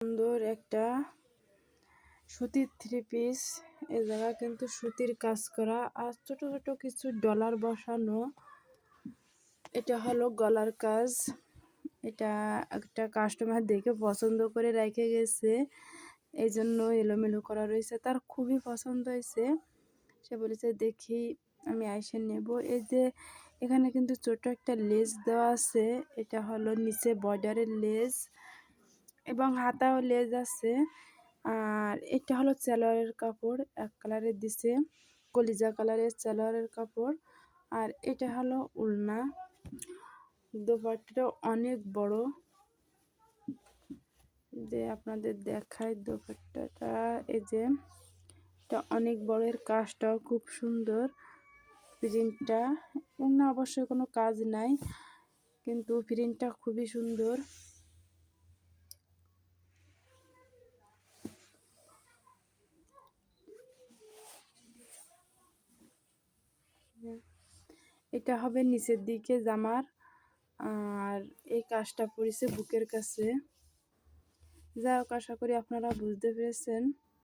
সুন্দর একটা সুতির থ্রি পিস। এই জায়গা কিন্তু সুতির কাজ করা আর ছোট ছোট কিছু ডলার বসানো। এটা হলো গলার কাজ। এটা একটা কাস্টমার দেখে পছন্দ করে রেখে গেছে, এই জন্য এলোমেলো করা রয়েছে। তার খুবই পছন্দ হয়েছে, সে বলেছে দেখি আমি আইসে নেব। এই যে এখানে কিন্তু ছোট একটা লেস দেওয়া আছে, এটা হলো নিচে বর্ডারের লেস এবং হাতাও লেস আছে। আর এটা হলো সালোয়ারের কাপড়, এক কালারের দিছে, কলিজা কালারের সালোয়ারের কাপড়। আর এটা হলো উলনা। দোপাট্টাটা অনেক বড়, যে আপনাদের দেখায় দোপাট্টাটা। এই যে এটা অনেক বড়, এর কাজটাও খুব সুন্দর। প্রিন্টটা ওনা অবশ্যই কোনো কাজ নাই, কিন্তু প্রিন্টটা খুবই সুন্দর। এটা হবে নিচের দিকে জামার। আর এই কাজটা পড়েছে বুকের কাছে। যাই হোক, আশা করি আপনারা বুঝতে পেরেছেন।